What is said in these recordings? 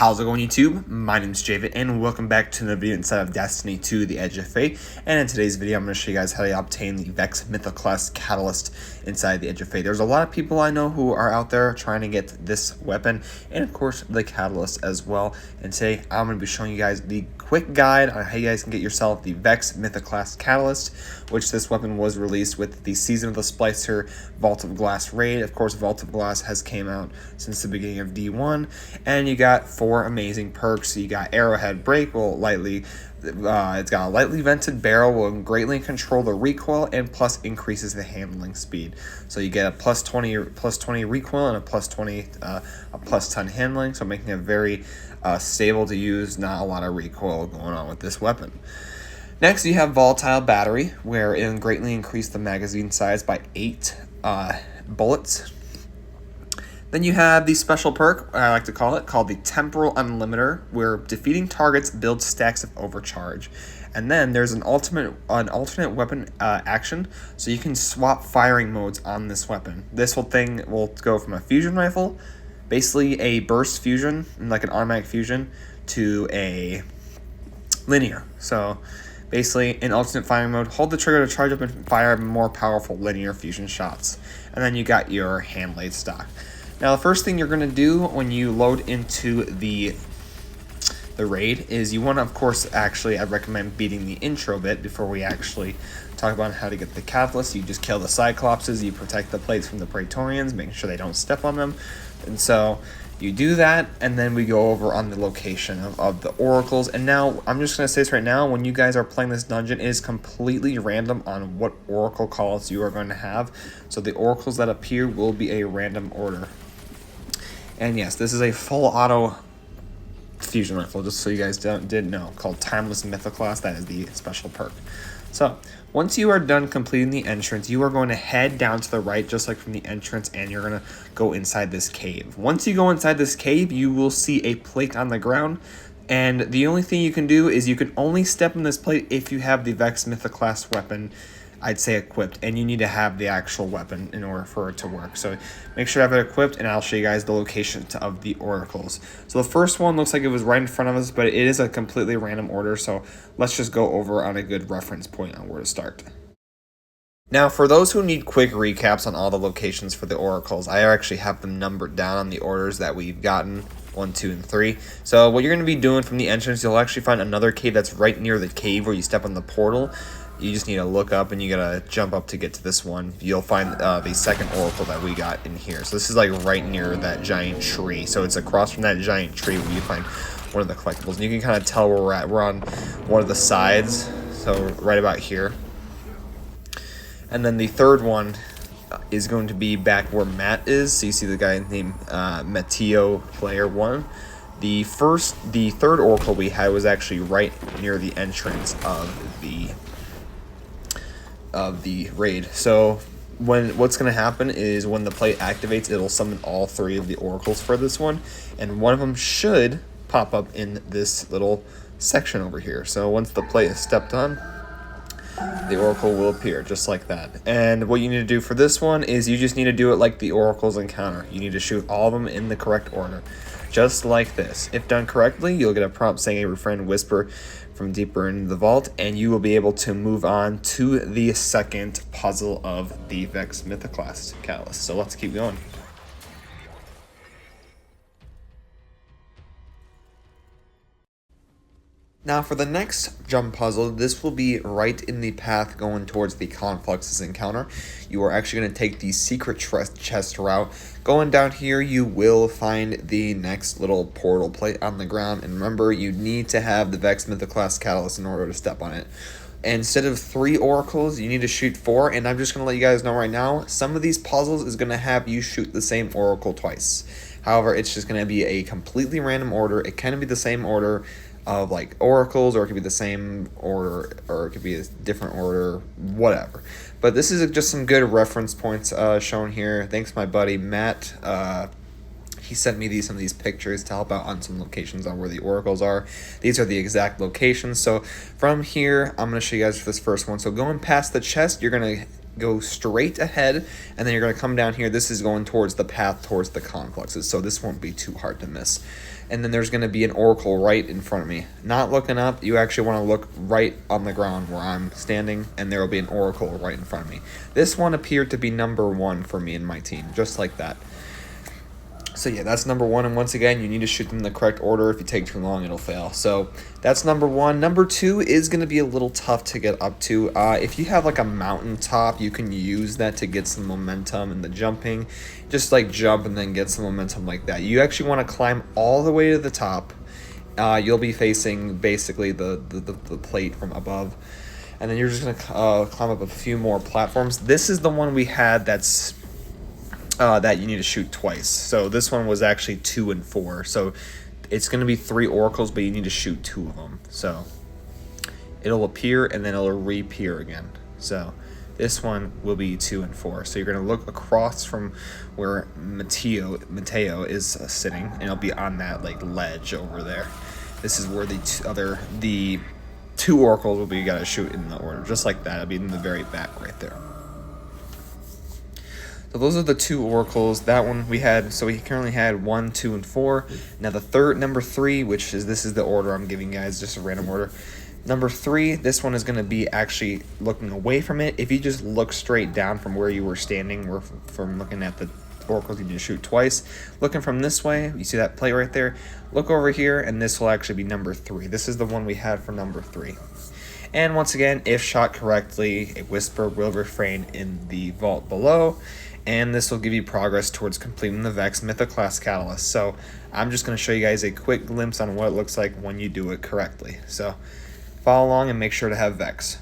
How's it going, YouTube? My name is Javid, and welcome back to another video inside of Destiny 2, The Edge of Fate. And in today's video, I'm going to show you guys how to obtain the Vex Mythoclast Catalyst inside the Edge of Fate. There's a lot of people I know who are out there trying to get this weapon, and of course, the Catalyst as well. And today, I'm going to be showing you guys the quick guide on how you guys can get yourself the Vex Mythoclast Catalyst, which this weapon was released with the Season of the Splicer Vault of Glass raid. Of course, Vault of Glass has came out since the beginning of D1, and you got 4 amazing perks. You got Arrowhead Break, it's got a lightly vented barrel, will greatly control the recoil, and plus increases the handling speed. So you get a plus 20 recoil and a plus 10 handling, so making it very stable to use, not a lot of recoil going on with this weapon. Next, you have Volatile Battery, where it greatly increased the magazine size by 8 bullets. Then you have the special perk, I like to call it, called the Temporal Unlimiter, where defeating targets builds stacks of overcharge. And then there's an alternate weapon action, so you can swap firing modes on this weapon. This whole thing will go from a fusion rifle, basically a burst fusion, like an automatic fusion, to a linear. So basically, in alternate firing mode, hold the trigger to charge up and fire more powerful linear fusion shots. And then you got your hand laid stock. Now, the first thing you're going to do when you load into the raid is you want to, of course, I recommend beating the intro bit before we actually talk about how to get the Catalyst. You just kill the Cyclopses, you protect the plates from the Praetorians, making sure they don't step on them. And so you do that, and then we go over on the location of the oracles. And now, I'm just going to say this right now, when you guys are playing this dungeon, it is completely random on what oracle calls you are going to have. So the oracles that appear will be a random order. And yes, this is a full auto fusion rifle, just so you guys didn't know, called Timeless Mythoclast. That is the special perk. So once you are done completing the entrance, you are going to head down to the right, just like from the entrance, and you're going to go inside this cave. Once you go inside this cave, you will see a plate on the ground, and the only thing you can do is you can only step on this plate if you have the Vex Mythoclast weapon, I'd say, equipped, and you need to have the actual weapon in order for it to work. So make sure to have it equipped, and I'll show you guys the location of the oracles. So the first one looks like it was right in front of us, but it is a completely random order, so let's just go over on a good reference point on where to start. Now, for those who need quick recaps on all the locations for the oracles, I actually have them numbered down on the orders that we've gotten, 1, 2, and 3. So what you're going to be doing from the entrance, you'll actually find another cave that's right near the cave where you step on the portal. You just need to look up, and you gotta jump up to get to this one. You'll find the second oracle that we got in here. So this is like right near that giant tree. So it's across from that giant tree where you find one of the collectibles. And you can kind of tell where we're at. We're on one of the sides, so right about here. And then the third one is going to be back where Matt is. So you see the guy named Mateo Player 1. The third oracle we had was actually right near the entrance of the raid. So what's going to happen is when the plate activates, it'll summon all 3 of the oracles for this one, and one of them should pop up in this little section over here. So once the plate is stepped on, the oracle will appear just like that. And what you need to do for this one is you just need to do it like the oracles encounter. You need to shoot all of them in the correct order, just like this. If done correctly, you'll get a prompt saying a refrain whisper from deeper into the vault, and you will be able to move on to the second puzzle of the Vex Mythoclast Catalyst. So let's keep going. Now for the next jump puzzle, this will be right in the path going towards the Confluxes encounter. You are actually going to take the secret chest route. Going down here, you will find the next little portal plate on the ground. And remember, you need to have the Vex Mythoclast Catalyst in order to step on it. Instead of 3 oracles, you need to shoot 4. And I'm just going to let you guys know right now, some of these puzzles is going to have you shoot the same oracle twice. However, it's just going to be a completely random order. It can be the same order of like oracles, or it could be the same order, or it could be a different order, whatever. But this is just some good reference points shown here. Thanks my buddy Matt. He sent me some of these pictures to help out on some locations on where the oracles are. These are the exact locations. So from here, I'm going to show you guys this first one. So going past the chest, you're going to go straight ahead, and then you're going to come down here. This is going towards the path towards the complexes, so this won't be too hard to miss. And then there's going to be an oracle right in front of me. Not looking up, you actually want to look right on the ground where I'm standing, and there will be an oracle right in front of me. This one appeared to be number 1 for me and my team, just like that. So yeah, that's number 1, and once again, you need to shoot them in the correct order. If you take too long, it'll fail. So that's number 1. Number 2 is going to be a little tough to get up to. If you have like a mountain top, you can use that to get some momentum in the jumping. Just like jump and then get some momentum like that. You actually want to climb all the way to the top. You'll be facing basically the plate from above. And then you're just going to climb up a few more platforms. This is the one we had that's that you need to shoot twice. So this one was actually 2 and 4. So it's going to be 3 oracles, but you need to shoot 2 of them. So it'll appear and then it'll reappear again. So this one will be 2 and 4. So you're going to look across from where Mateo is sitting, and it'll be on that like ledge over there. This is where the 2 oracles will be. You got to shoot in the order, just like that. It'll be in the very back right there. So those are the 2 oracles. That one we had, so we currently had 1, 2, and 4. Now the number 3, this is the order I'm giving you guys, just a random order. Number 3, this one is going to be actually looking away from it. If you just look straight down from where you were standing, from looking at the oracles, you need to shoot twice. Looking from this way, you see that plate right there? Look over here, and this will actually be number 3. This is the one we had for number 3. And once again, if shot correctly, a whisper will refrain in the vault below, and this will give you progress towards completing the Vex Mythoclast Catalyst. So I'm just going to show you guys a quick glimpse on what it looks like when you do it correctly. So follow along and make sure to have Vex.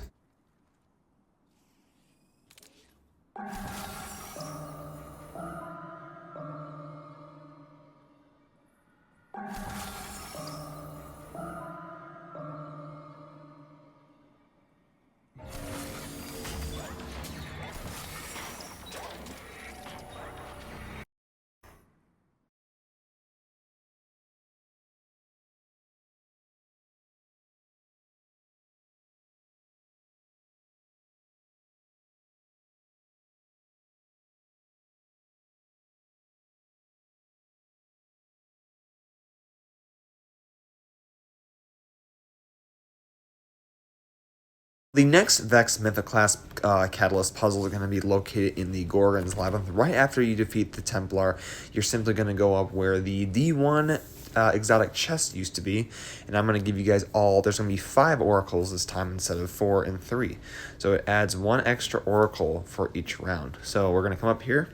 The next Vex Mythoclast Catalyst puzzles are going to be located in the Gorgon's Labyrinth. Right after you defeat the Templar, you're simply going to go up where the D1 exotic chest used to be, and I'm going to give you guys there's going to be 5 oracles this time instead of 4 and 3. So it adds 1 extra oracle for each round. So we're going to come up here.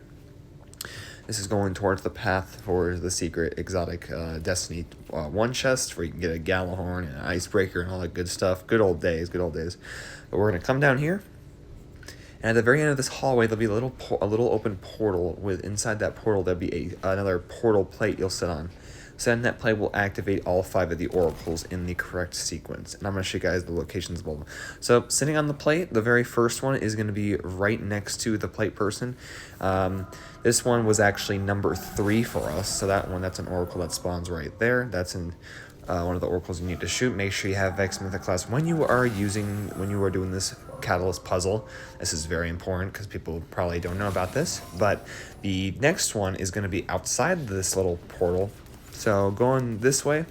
This is going towards the path for the secret exotic Destiny 1 chest, where you can get a Gallahorn and an Icebreaker and all that good stuff. Good old days, good old days. But we're going to come down here, and at the very end of this hallway, there'll be a little open portal. Inside that portal, there'll be another portal plate you'll sit on. Setting that plate will activate all 5 of the oracles in the correct sequence. And I'm going to show you guys the locations above. So sitting on the plate, the very first one is going to be right next to the plate person. This one was actually number 3 for us. So that's an oracle that spawns right there. That's in one of the oracles you need to shoot. Make sure you have Vex Mythoclast when you are doing this catalyst puzzle. This is very important because people probably don't know about this. But the next one is going to be outside this little portal. So going this way,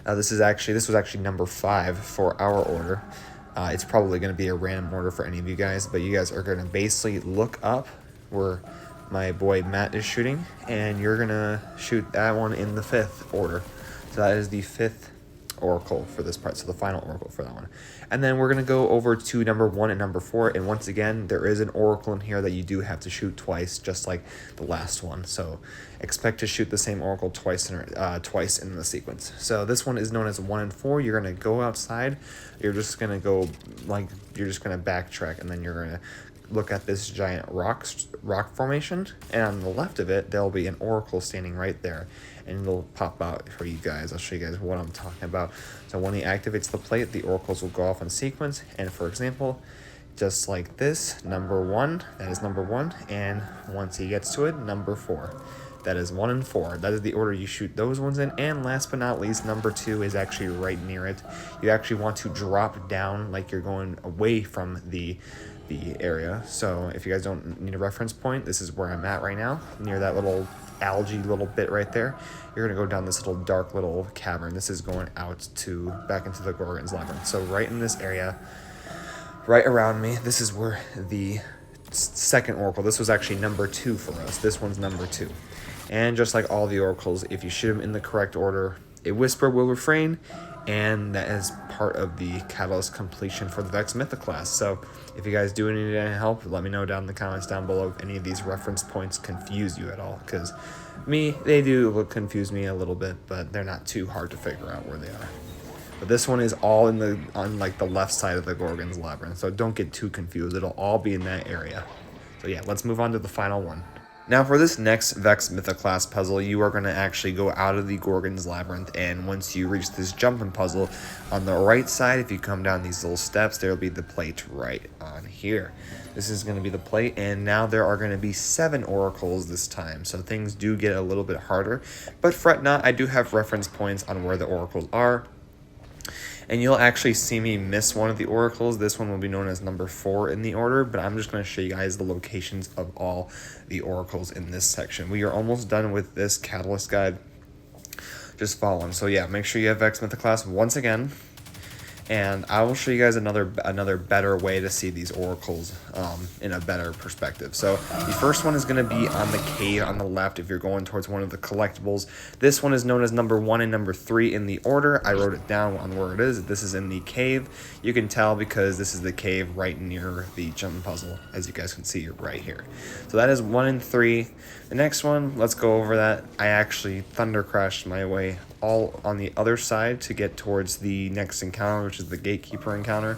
this was actually number 5 for our order. It's probably going to be a random order for any of you guys, but you guys are going to basically look up where my boy Matt is shooting, and you're going to shoot that one in the 5th order. So that is the 5th oracle for this part, so the final oracle for that one. And then we're going to go over to number 1 and number 4, and once again, there is an oracle in here that you do have to shoot twice, just like the last one. So expect to shoot the same oracle twice in the sequence. So this one is known as 1 and 4. You're going to go outside, you're just going to backtrack, and then you're going to look at this giant rock formation, and on the left of it, there'll be an oracle standing right there, and it'll pop out for you guys. I'll show you guys what I'm talking about. So when he activates the plate, the oracles will go off in sequence, and for example, just like this, number 1, that is number 1, and once he gets to it, number 4. That is 1 and 4. That is the order you shoot those ones in. And last but not least, number 2 is actually right near it. You actually want to drop down like you're going away from the the area. So if you guys don't need a reference point, this is where I'm at right now, near that little algae little bit right there. You're gonna go down this little dark little cavern. This is going out to back into the Gorgon's Labyrinth. So right in this area, right around me, this is where the second oracle, this was actually number 2 for us. This one's number 2. And just like all the oracles, if you shoot them in the correct order, a whisper will refrain, and that is part of the catalyst completion for the Vex Mythoclast. So if you guys do need any help, let me know down in the comments down below if any of these reference points confuse you at all, because they do confuse me a little bit, but they're not too hard to figure out where they are. But this one is all on like the left side of the Gorgon's Labyrinth, so don't get too confused. It'll all be in that area. So yeah, let's move on to the final one. Now for this next Vex Mythoclast puzzle, you are going to actually go out of the Gorgon's Labyrinth, and once you reach this jumping puzzle, on the right side, if you come down these little steps, there will be the plate right on here. This is going to be the plate, and now there are going to be 7 oracles this time, so things do get a little bit harder. But fret not, I do have reference points on where the oracles are. And you'll actually see me miss one of the oracles. This one will be known as number 4 in the order, but I'm just going to show you guys the locations of all the oracles in this section. We are almost done with this catalyst guide. Just follow them. So yeah, make sure you have Vex Mythoclast once again. And I will show you guys another better way to see these oracles in a better perspective. So the first one is going to be on the cave on the left if you're going towards one of the collectibles. This one is known as number 1 and number 3 in the order. I wrote it down on where it is. This is in the cave. You can tell because this is the cave right near the jump puzzle, as you guys can see right here. So that is 1 and 3. The next one, let's go over that. I actually thunder crashed my way all on the other side to get towards the next encounter, which is the gatekeeper encounter.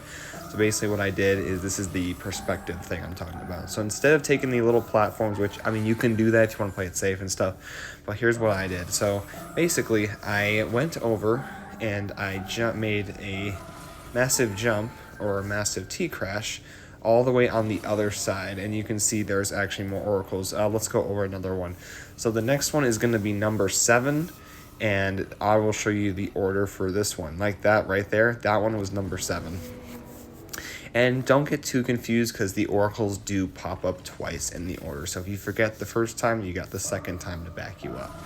So basically what I did is, this is the perspective thing I'm talking about. So instead of taking the little platforms, which, I mean, you can do that if you want to play it safe and stuff, but here's what I did. So basically I went over and I made a massive jump, or a massive T-crash, all the way on the other side, and you can see there's actually more oracles. Let's go over another one. So the next one is going to be number 7, and I will show you the order for this one. Like that right there, that one was number 7. And don't get too confused, because the oracles do pop up twice in the order. So if you forget the first time, you got the second time to back you up.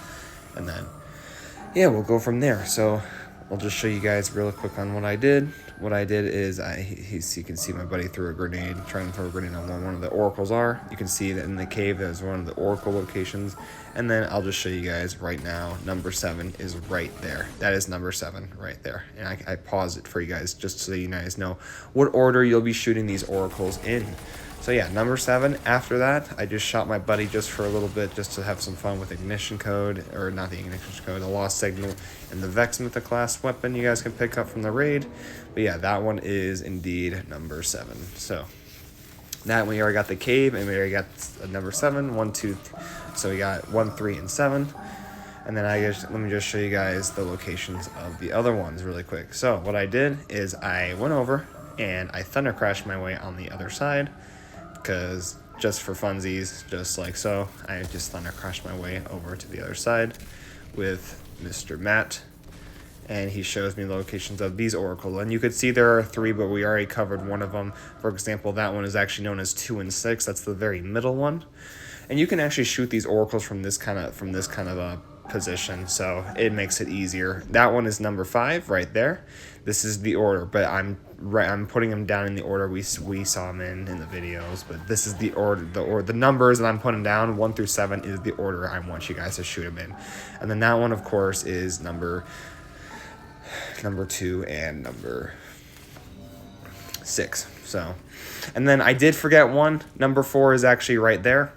And then, yeah, we'll go from there. So I'll just show you guys real quick on what I did. What I did is, you can see my buddy threw a grenade, trying to throw a grenade on where one of the oracles are. You can see that in the cave, there's one of the oracle locations. And then I'll just show you guys right now, number 7 is right there. That is number 7 right there. And I paused it for you guys just so you guys know what order you'll be shooting these oracles in. So yeah, number 7. After that, I just shot my buddy just for a little bit, just to have some fun with ignition code, or not the ignition code, the lost signal, and the Vex Mythoclast weapon you guys can pick up from the raid. But yeah, that one is indeed number 7. So that we already got the cave, and we already got number 7, 1, 2. So we got 1, 3, and 7. And then let me just show you guys the locations of the other ones really quick. So what I did is I went over and I thunder crashed my way on the other side, because just for funsies, just like so, I just thunder crashed my way over to the other side with Mr. Matt, and he shows me the locations of these oracles. And you could see there are 3, but we already covered one of them. For example, that one is actually known as 2 and 6. That's the very middle one. And you can actually shoot these oracles from this kind of a position, so it makes it easier. That one is number 5 right there. This is the order, but I'm putting them down in the order we saw them in the videos. But this is the order, the numbers that I'm putting down, 1 through 7, is the order I want you guys to shoot them in. And then that one, of course, is number 2 and number 6. So, and then I did forget one. Number 4 is actually right there.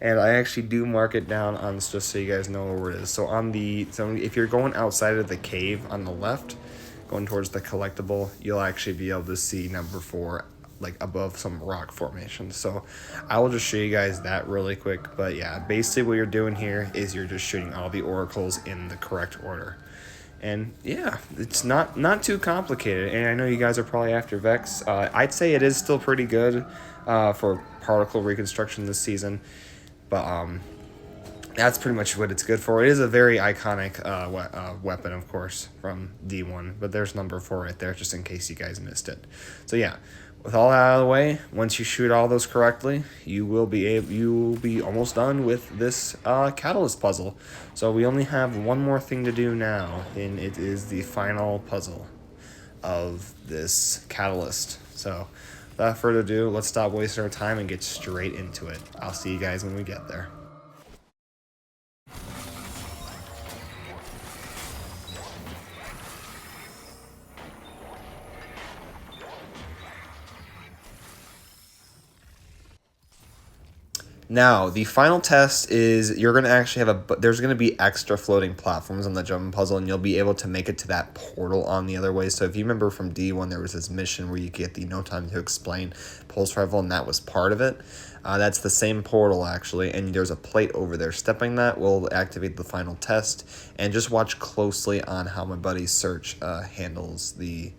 And I actually do mark it down on, just so you guys know where it is. So if you're going outside of the cave on the left, going towards the collectible, you'll actually be able to see number 4 like above some rock formations. So I will just show you guys that really quick. But yeah, basically what you're doing here is you're just shooting all the oracles in the correct order. And yeah, it's not too complicated. And I know you guys are probably after Vex. I'd say it is still pretty good for particle reconstruction this season. But that's pretty much what it's good for. It is a very iconic weapon, of course, from D1. But there's number 4 right there, just in case you guys missed it. So yeah, with all that out of the way, once you shoot all those correctly, you will be almost done with this catalyst puzzle. So we only have one more thing to do now, and it is the final puzzle of this catalyst. So without further ado, let's stop wasting our time and get straight into it. I'll see you guys when we get there. Now, the final test is you're going to actually have there's going to be extra floating platforms on the jumping puzzle, and you'll be able to make it to that portal on the other way. So if you remember from D1, there was this mission where you get the No Time to Explain pulse rifle, and that was part of it. That's the same portal, actually, and there's a plate over there. Stepping that will activate the final test, and just watch closely on how my buddy Search handles the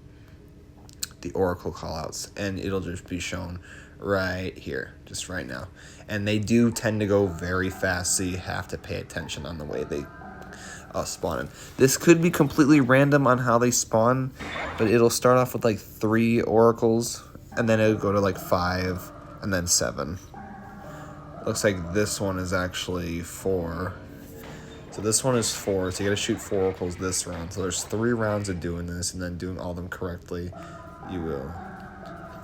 oracle callouts, and it'll just be shown right here, just right now. And they do tend to go very fast, so you have to pay attention on the way they spawn in. This could be completely random on how they spawn, but it'll start off with like 3 oracles, and then it'll go to like 5, and then 7. Looks like this one is actually 4. So this one is 4, so you gotta shoot 4 oracles this round. So there's 3 rounds of doing this, and then doing all of them correctly, you will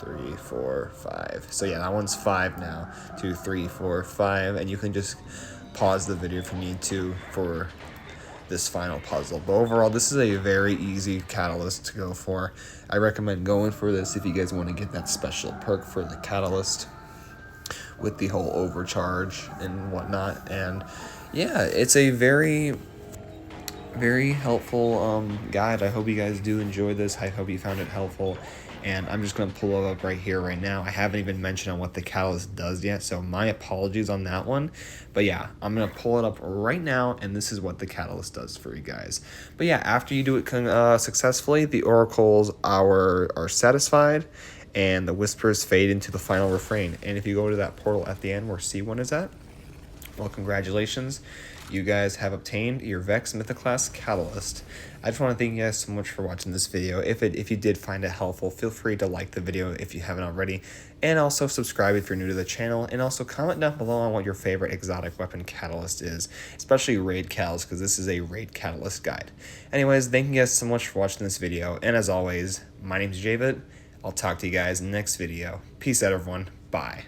3, 4, 5. So yeah, that one's 5 now. 2, 3, 4, 5, and you can just pause the video if you need to for this final puzzle. But overall, this is a very easy catalyst to go for. I recommend going for this if you guys want to get that special perk for the catalyst with the whole overcharge and whatnot. And yeah, it's a very helpful guide. I hope you guys do enjoy this. I hope you found it helpful. And I'm just going to pull it up right here, right now. I haven't even mentioned on what the catalyst does yet, so my apologies on that one. But yeah, I'm going to pull it up right now, and this is what the catalyst does for you guys. But yeah, after you do it successfully, the oracles are satisfied, and the whispers fade into the final refrain. And if you go to that portal at the end where C1 is at, well, congratulations. You guys have obtained your Vex Mythoclast Catalyst. I just want to thank you guys so much for watching this video. If you did find it helpful, feel free to like the video if you haven't already, and also subscribe if you're new to the channel, and also comment down below on what your favorite exotic weapon catalyst is, especially raid cals, because this is a raid catalyst guide. Anyways, thank you guys so much for watching this video, and as always, my name's Javid. I'll talk to you guys in the next video. Peace out, everyone. Bye.